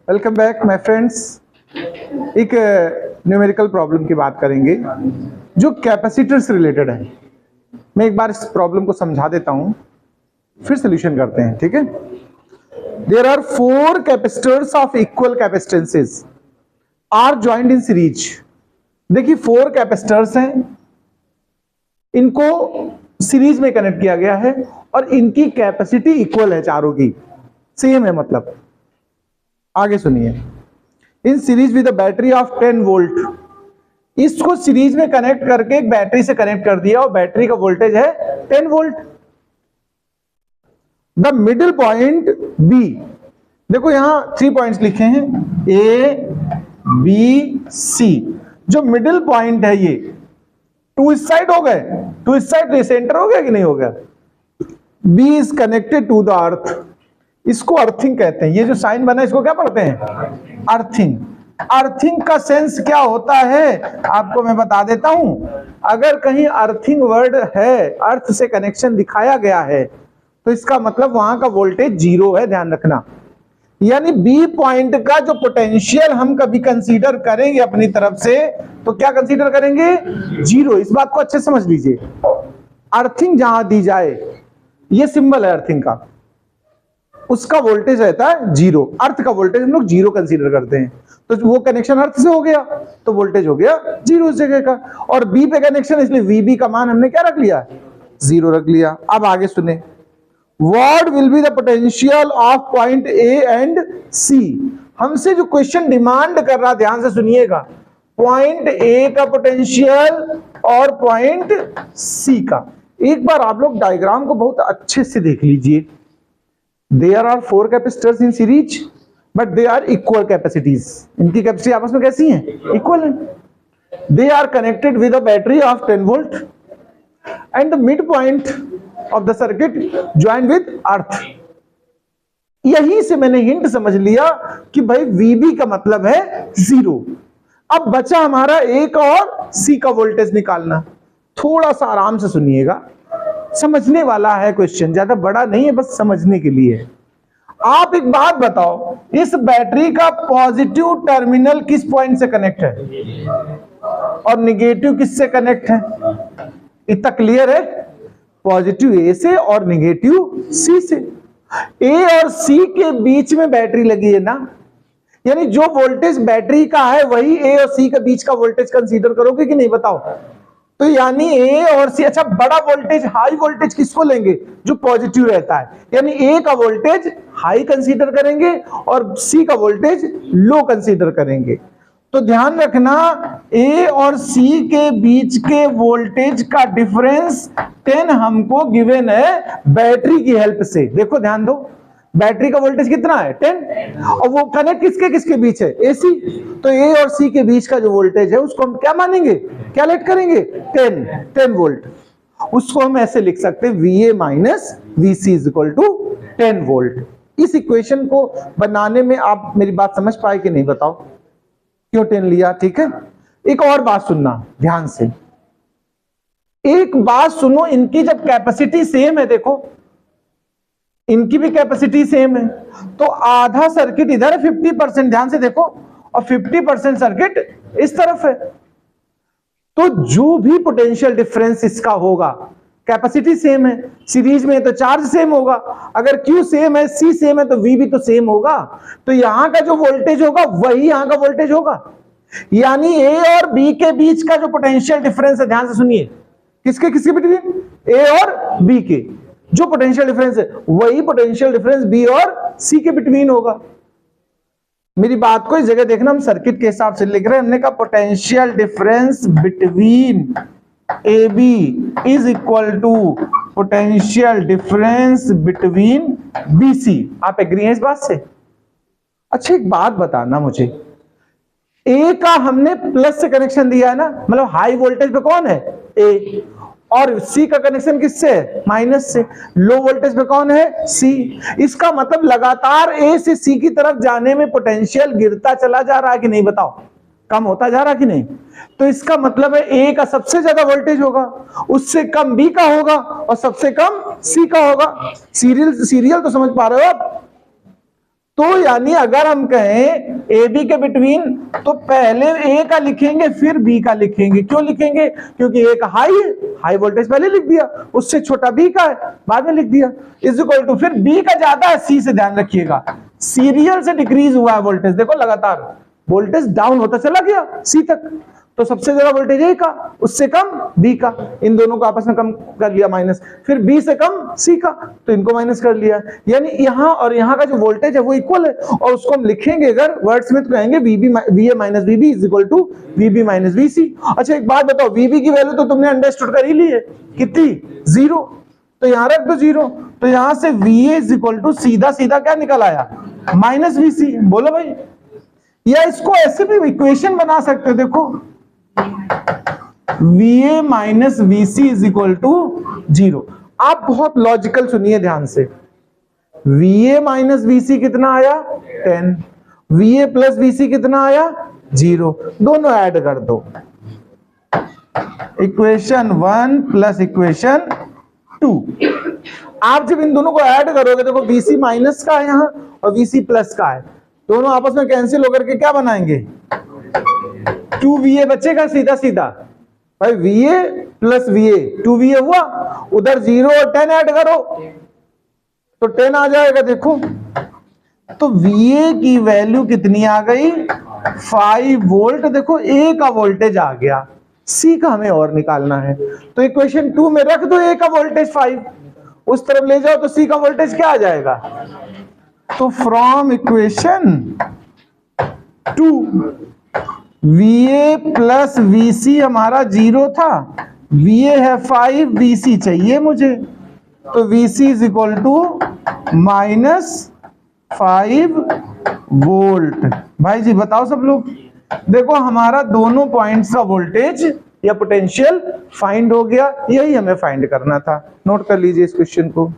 Welcome back my friends. एक numerical problem की बात करेंगे जो कैपेसिटर से रिलेटेड है। मैं एक बार इस प्रॉब्लम को समझा देता हूं, फिर सोल्यूशन करते हैं, ठीक है। There are 4 capacitors of equal capacitances are joined in series. देखिए 4 कैपेसिटर्स हैं, इनको सीरीज में कनेक्ट किया गया है और इनकी कैपेसिटी इक्वल है, चारों की सेम है। मतलब आगे सुनिए, in series with a battery of 10 volt. इसको सीरीज में कनेक्ट करके एक बैटरी से कनेक्ट कर दिया और बैटरी का वोल्टेज है 10 volt. The middle point B, देखो यहां 3 पॉइंट्स लिखे हैं, ए बी सी। जो मिडिल पॉइंट है ये 2 इस साइड हो गए, 2 इस साइड सेंटर हो गया कि नहीं हो गया। B is connected to the earth, इसको अर्थिंग कहते हैं। ये जो साइन बना है इसको क्या पढ़ते हैं, अर्थिंग। अर्थिंग का सेंस क्या होता है आपको मैं बता देता हूं। अगर कहीं अर्थिंग वर्ड है, अर्थ से कनेक्शन दिखाया गया है, तो इसका मतलब वहां का वोल्टेज 0 है, ध्यान रखना। यानी बी पॉइंट का जो पोटेंशियल हम कभी कंसीडर करेंगे अपनी तरफ से, तो क्या कंसीडर करेंगे, 0। इस बात को अच्छे समझ लीजिए। अर्थिंग जहां दी जाए, ये सिंबल है अर्थिंग का, उसका वोल्टेज रहता है 0। अर्थ का वोल्टेज हम लोग 0 कंसीडर करते हैं, तो वो कनेक्शन अर्थ से हो गया तो वोल्टेज हो गया 0 जगह का। और बी पे कनेक्शन, इसलिए वीबी का मान हमने क्या रख लिया, 0 रख लिया। अब आगे सुने, what will be the potential of point A and C. हमसे जो क्वेश्चन डिमांड कर रहा, ध्यान से सुनिएगा, पॉइंट ए का पोटेंशियल और पॉइंट सी का। एक बार आप लोग डायग्राम को बहुत अच्छे से देख लीजिए। There are 4 capacitors in series, but they are equal capacities. इनकी कैपेसिटी आपस में कैसी हैं, इक्वल हैं। They are connected with a battery of 10 volt, and the midpoint of the circuit joined with earth. यहीं से मैंने हिंट समझ लिया कि भाई VB का मतलब है 0। अब बचा हमारा A का और C का वोल्टेज निकालना। थोड़ा सा आराम से सुनिएगा, समझने वाला है क्वेश्चन, ज्यादा बड़ा नहीं है, बस समझने के लिए। आप एक बात बताओ, इस बैटरी का पॉजिटिव टर्मिनल किस पॉइंट से कनेक्ट है और निगेटिव किससे कनेक्ट है, इतना क्लियर है। पॉजिटिव ए से और निगेटिव सी से। ए और सी के बीच में बैटरी लगी है ना, यानी जो वोल्टेज बैटरी का है वही ए और सी के बीच का वोल्टेज कंसीडर करोगे कि नहीं, बताओ। तो यानी ए और सी, अच्छा बड़ा वोल्टेज, हाई वोल्टेज किसको लेंगे, जो पॉजिटिव रहता है। यानी ए का वोल्टेज हाई कंसीडर करेंगे और सी का वोल्टेज लो कंसीडर करेंगे। तो ध्यान रखना, ए और सी के बीच के वोल्टेज का डिफरेंस 10 हमको गिवन है बैटरी की हेल्प से। देखो ध्यान दो, बैटरी का वोल्टेज कितना है 10, और वो कनेक्ट किसके किसके बीच है, एसी। तो ए और सी के बीच का जो वोल्टेज है उसको हम क्या मानेंगे, क्या लेट करेंगे, 10 वोल्ट। उसको हम ऐसे लिख सकते हैं, VA minus VC is equal to 10 volt. इस इक्वेशन को बनाने में आप मेरी बात समझ पाए कि नहीं, बताओ क्यों 10 लिया, ठीक है। एक और बात सुनना ध्यान से, एक बात सुनो, इनकी जब कैपेसिटी सेम है, देखो इनकी भी कैपेसिटी सेम है, तो आधा सर्किट इधर है 50%, ध्यान से देखो, और 50% सर्किट इस तरफ है। तो जो भी पोटेंशियल डिफरेंस इसका होगा, कैपेसिटी सेम है, सीरीज में है तो चार्ज सेम होगा। अगर Q सेम है, C सेम है, तो V भी तो सेम होगा। तो यहां का जो वोल्टेज होगा वही यहां का वोल्टेज होगा। यानी A और B के बीच का जो पोटेंशियल डिफरेंस है, ध्यान से सुनिए, किसके किसके बिटवीन, A और B के जो पोटेंशियल डिफरेंस है वही पोटेंशियल डिफरेंस B और C के बिटवीन होगा। मेरी बात को इस जगह देखना, हम सर्किट के हिसाब से लिख रहे हैं। हमने कहा potential difference between AB is equal to potential difference between BC। आप एग्री हैं इस बात से? अच्छा एक बात बताना मुझे, A का हमने प्लस से कनेक्शन दिया है ना, मतलब हाई वोल्टेज पे कौन है, A, और C का कनेक्शन किससे है, माइनस से। लो वोल्टेज पे कौन है, C। इसका मतलब लगातार A से C की तरफ जाने में पोटेंशियल गिरता चला जा रहा है कि नहीं, बताओ, कम होता जा रहा है कि नहीं। तो इसका मतलब है A का सबसे ज्यादा वोल्टेज होगा, उससे कम B का होगा और सबसे कम C का होगा। सीरियल तो समझ पा रहे हो आप। तो यानी अगर हम कहें ए बी के बिटवीन, तो पहले ए का लिखेंगे फिर बी का लिखेंगे। क्यों लिखेंगे? क्योंकि ए का हाई है, हाई वोल्टेज पहले लिख दिया, उससे छोटा बी का है बाद में लिख दिया। इज इक्वल टू फिर बी का ज्यादा है सी से, ध्यान रखिएगा सीरियल से डिक्रीज हुआ है वोल्टेज, देखो लगातार वोल्टेज डाउन होता चला गया सी तक, तो सबसे ज्यादा वोल्टेज ए का, उससे कम बी का, इन दोनों को आपस में कम कर लिया माइनस, फिर बी से कम सी का, तो इनको माइनस कर लिया। यानी यहां और यहां का जो वोल्टेज है वो इक्वल है, और उसको हम लिखेंगे अगर वर्ड्स में तो कहेंगे VA minus VB is equal to VB minus VC. अच्छा एक बात बताओ, वीबी की वैल्यू तो तुमने अंडरस्टूड कर ही ली है, कितनी? 0, तो यहां रख दो 0, तो यहां से वीए इज इक्वल टू सीधा सीधा क्या निकल आया? Minus VC. बोलो भाई, या इसको ऐसे भी इक्वेशन बना सकते हो, देखो VA minus VC is equal to 0। आप बहुत लॉजिकल सुनिए ध्यान से, VA माइनस VC कितना आया? 10, VA प्लस VC कितना आया? 0, दोनों ऐड कर दो, इक्वेशन 1 प्लस इक्वेशन 2। आप जब इन दोनों को ऐड करोगे, देखो VC माइनस का है यहां और VC प्लस का है, दोनों आपस में कैंसिल होकर के क्या बनाएंगे? 2VA बचेगा सीधा सीधा, भाई VA प्लस VA 2VA हुआ, उधर 0 और 10 ऐड करो तो 10 आ जाएगा। देखो तो VA की वैल्यू कितनी आ गई? 5 वोल्ट। देखो A का वोल्टेज आ गया, C का हमें और निकालना है, तो इक्वेशन 2 में रख दो A का वोल्टेज 5, उस तरफ ले जाओ तो C का वोल्टेज क्या आ जाएगा? तो from equation 2 VA plus VC हमारा 0 था, VA है 5, VC चाहिए मुझे, तो VC is equal to -5 volt. भाई जी बताओ सब लोग, देखो हमारा दोनों पॉइंट्स का वोल्टेज या पोटेंशियल फाइंड हो गया, यही हमें फाइंड करना था। नोट कर लीजिए इस क्वेश्चन को।